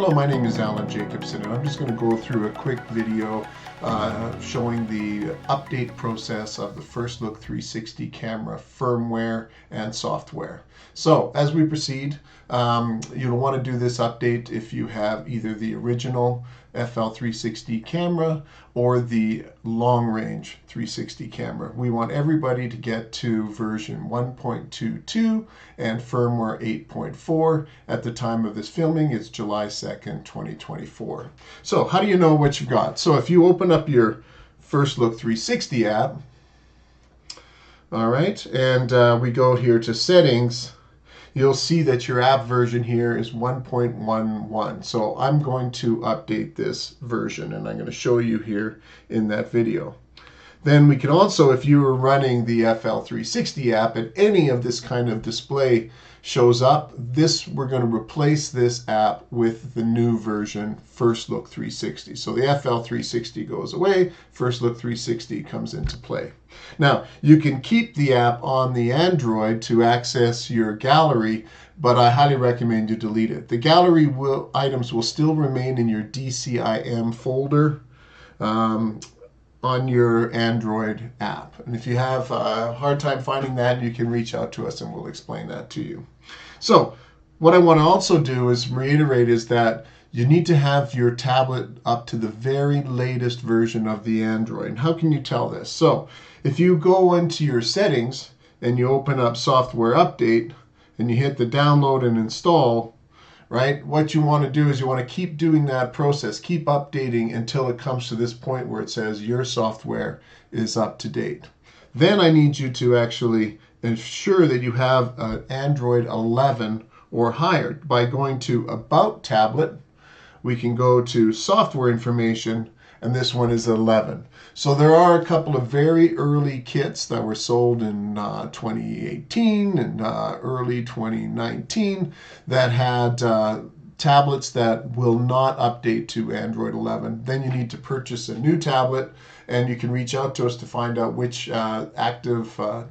Hello, my name is Alan Jacobson, and I'm just going to go through a quick video showing the update process of the FIRSTLOOK360 camera firmware and software. So as we proceed, you'll want to do this update if you have either the original FL360 camera or the long-range 360 camera. We want everybody to get to version 1.22 and firmware 8.4. At the time of this filming, it's July 2nd, 2024. So how do you know what you've got? So if you open up your FIRSTLOOK360 app, all right, and we go here to settings, you'll see that your app version here is 1.11. So I'm going to update this version, and I'm going to show you here in that video. Then we can also, if you were running the FL360 app and any of this kind of display shows up, we're going to replace this app with the new version FIRSTLOOK360. So the FL360 goes away, FIRSTLOOK360 comes into play. Now, you can keep the app on the Android to access your gallery, but I highly recommend you delete it. The gallery items will still remain in your DCIM folder on your Android app. And if you have a hard time finding that, you can reach out to us and we'll explain that to you. So what I want to also do is reiterate is that you need to have your tablet up to the very latest version of the Android. And how can you tell this? So if you go into your settings and you open up software update and you hit the download and install, right? What you want to do is you want to keep doing that process, keep updating until it comes to this point where it says your software is up to date. Then I need you to actually ensure that you have an Android 11 or higher. By going to About Tablet, we can go to Software Information, and this one is 11. So there are a couple of very early kits that were sold in 2018 and early 2019 that had tablets that will not update to Android 11. Then you need to purchase a new tablet, and you can reach out to us to find out which Samsung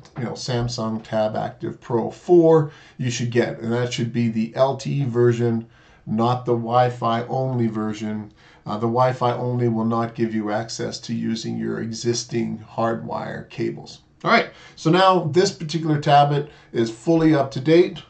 Tab Active Pro 4 you should get, and that should be the LTE version, not the Wi-Fi only version. The Wi-Fi only will not give you access to using your existing hardwire cables. All right, so now this particular tablet is fully up to date,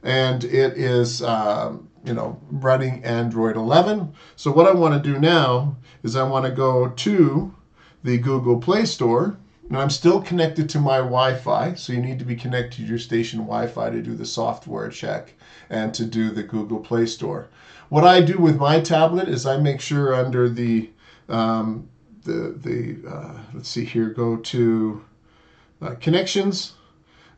and it is running Android 11. So what I want to do now is I want to go to the Google Play Store, and I'm still connected to my Wi-Fi, so you need to be connected to your station Wi-Fi to do the software check and to do the Google Play Store. What I do with my tablet is I make sure under the let's see here, go to connections,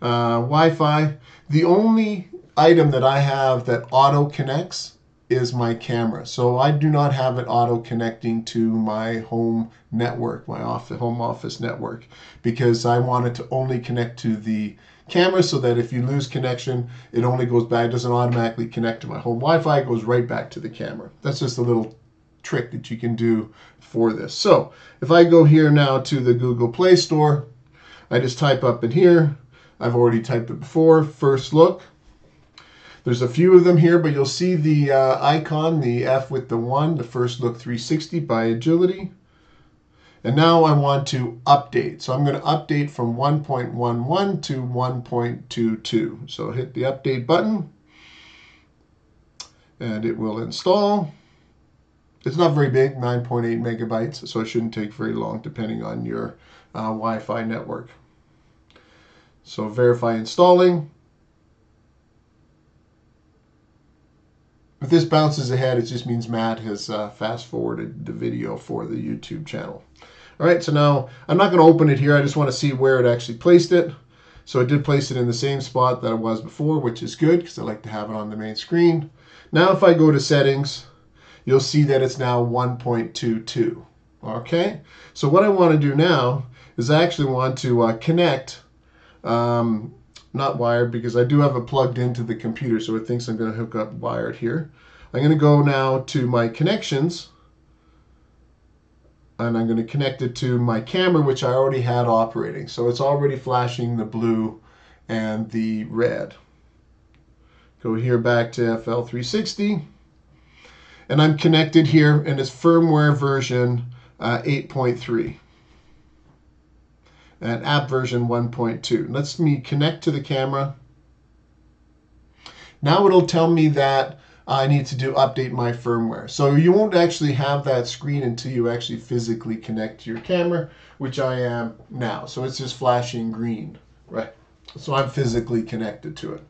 Wi-Fi. The only item that I have that auto connects is my camera. So I do not have it auto connecting to my home network, my home office network, because I want it to only connect to the camera so that if you lose connection, it only goes back, it doesn't automatically connect to my home Wi-Fi, it goes right back to the camera. That's just a little trick that you can do for this. So if I go here now to the Google Play Store, I just type up in here, I've already typed it before, FIRSTLOOK. There's a few of them here, but you'll see the icon, the F with the 1, the FIRSTLOOK360 by Agility. And now I want to update. So I'm going to update from 1.11 to 1.22. So hit the update button, and it will install. It's not very big, 9.8 megabytes, so it shouldn't take very long depending on your Wi-Fi network. So verify installing. If this bounces ahead, it just means Matt has fast forwarded the video for the YouTube channel. All right, so now I'm not going to open it here. I just want to see where it actually placed it. So it did place it in the same spot that it was before, which is good because I like to have it on the main screen. Now if I go to settings, you'll see that it's now 1.22. Okay, so what I want to do now is I actually want to connect, not wired, because I do have it plugged into the computer, so it thinks I'm going to hook up wired here. I'm going to go now to my connections, and I'm going to connect it to my camera, which I already had operating. So it's already flashing the blue and the red. Go here back to FL360. And I'm connected here, and it's firmware version 8.3 and app version 1.2. Let's me connect to the camera. Now it'll tell me that I need to update my firmware. So you won't actually have that screen until you actually physically connect to your camera, which I am now. So it's just flashing green, right? So I'm physically connected to it.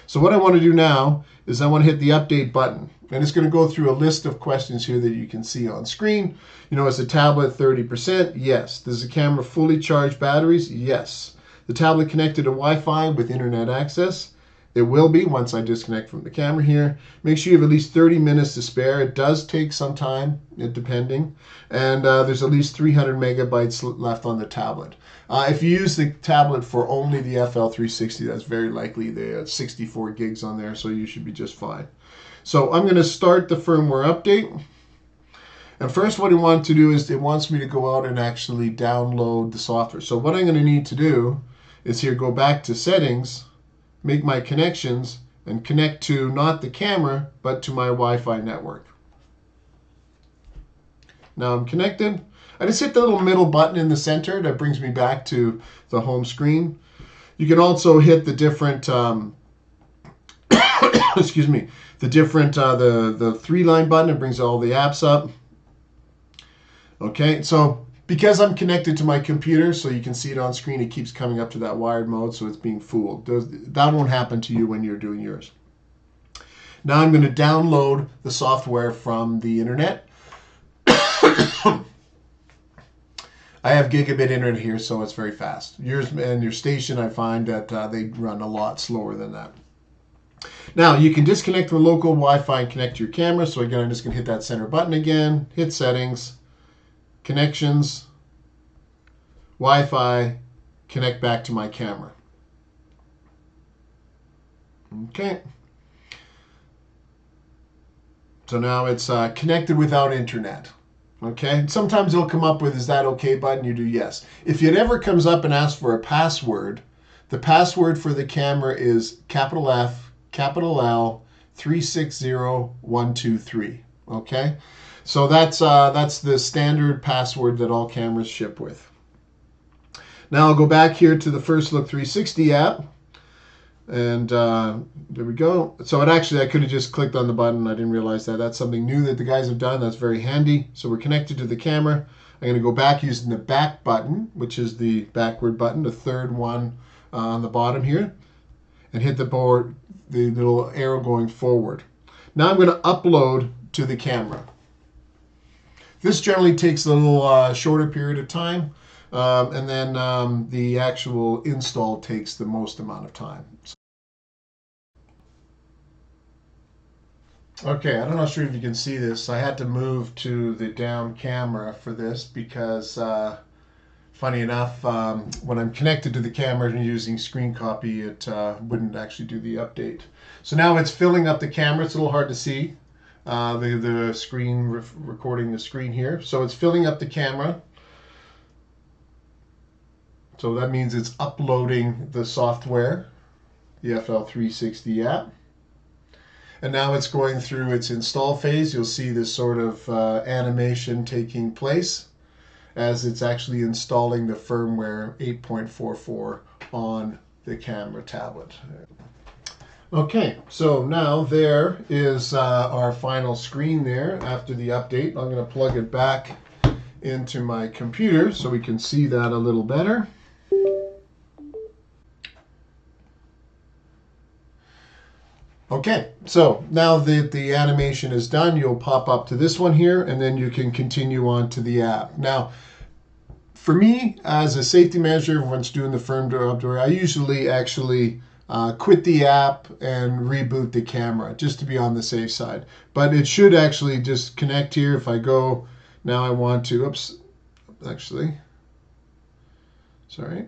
So what I want to do now is I want to hit the update button. And it's going to go through a list of questions here that you can see on screen. You know, is the tablet 30%? Yes. Does the camera fully charge batteries? Yes. The tablet connected to Wi-Fi with internet access? It will be once I disconnect from the camera here. Make sure you have at least 30 minutes to spare. It does take some time, depending. And there's at least 300 megabytes left on the tablet. If you use the tablet for only the FL360, that's very likely they have 64 gigs on there, so you should be just fine. So I'm going to start the firmware update. And first what it wants to do is it wants me to go out and actually download the software. So what I'm going to need to do is here go back to settings, make my connections, and connect to not the camera, but to my Wi-Fi network. Now I'm connected. I just hit the little middle button in the center that brings me back to the home screen. You can also hit the different, excuse me, the different, the 3-line button. It brings all the apps up. Okay, so because I'm connected to my computer, so you can see it on screen, it keeps coming up to that wired mode, so it's being fooled. That won't happen to you when you're doing yours. Now I'm going to download the software from the internet. I have gigabit internet here, so it's very fast. Yours and your station, I find that they run a lot slower than that. Now, you can disconnect from local Wi-Fi and connect to your camera. So again, I'm just going to hit that center button again, hit settings, connections, Wi-Fi, connect back to my camera. Okay. So now it's connected without internet. Okay. Sometimes it'll come up with, is that okay button? You do yes. If it ever comes up and asks for a password, the password for the camera is capital F, capital L, 360123. Okay. So that's the standard password that all cameras ship with. Now I'll go back here to the FIRSTLOOK360 app. And there we go. So I could have just clicked on the button. I didn't realize that. That's something new that the guys have done. That's very handy. So we're connected to the camera. I'm going to go back using the back button, which is the backward button, the third one on the bottom here, and hit the little arrow going forward. Now I'm going to upload to the camera. This generally takes a little shorter period of time, and then the actual install takes the most amount of time. Okay, I'm not sure if you can see this. I had to move to the down camera for this because, funny enough, when I'm connected to the camera and using screen copy, it wouldn't actually do the update. So now it's filling up the camera. It's a little hard to see. The screen recording the screen here. So it's filling up the camera. So that means it's uploading the software, the FL360 app. And now it's going through its install phase. You'll see this sort of animation taking place as it's actually installing the firmware 8.44 on the camera tablet. Okay, so now there is our final screen there after the update. I'm going to plug it back into my computer so we can see that a little better. Okay, so now that the animation is done, you'll pop up to this one here, and then you can continue on to the app. Now, for me, as a safety measure, once doing the firmware update, I usually actually quit the app and reboot the camera, just to be on the safe side. But it should actually just connect here. If I go, now I want to, oops, actually, sorry.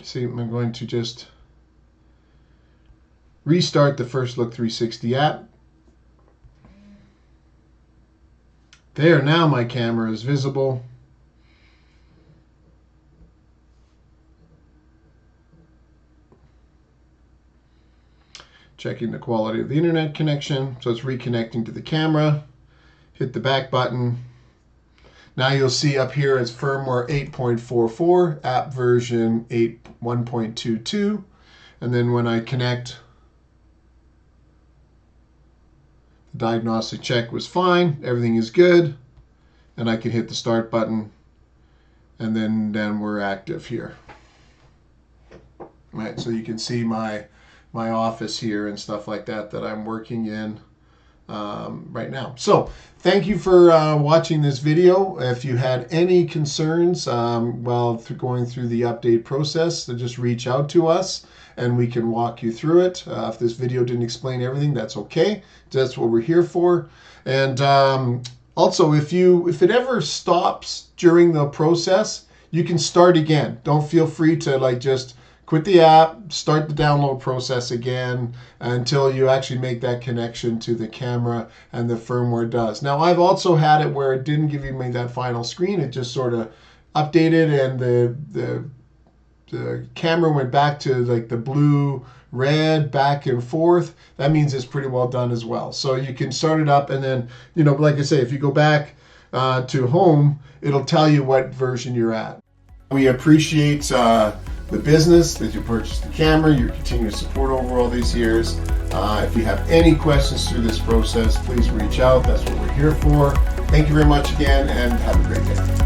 See, I'm going to just restart the FIRSTLOOK360 app. There, now my camera is visible. checking the quality of the internet connection. So it's reconnecting to the camera. Hit the back button. Now you'll see up here it's firmware 8.44, app version 1.22. And then when I connect, the diagnostic check was fine, everything is good, and I can hit the start button, and then we're active here. Right, so you can see my office here and stuff like that I'm working in right now. So thank you for watching this video. If you had any concerns while going through the update process, then just reach out to us and we can walk you through it. If this video didn't explain everything, that's okay. That's what we're here for. And also, if it ever stops during the process, you can start again. Don't feel free to just quit the app, start the download process again until you actually make that connection to the camera and the firmware does. Now, I've also had it where it didn't give me that final screen. It just sort of updated and the camera went back to the blue, red, back and forth. That means it's pretty well done as well. So you can start it up and then, like I say, if you go back to home, it'll tell you what version you're at. We appreciate the business that you purchased the camera, your continued support over all these years. If you have any questions through this process, please reach out. That's what we're here for. Thank you very much again, and have a great day.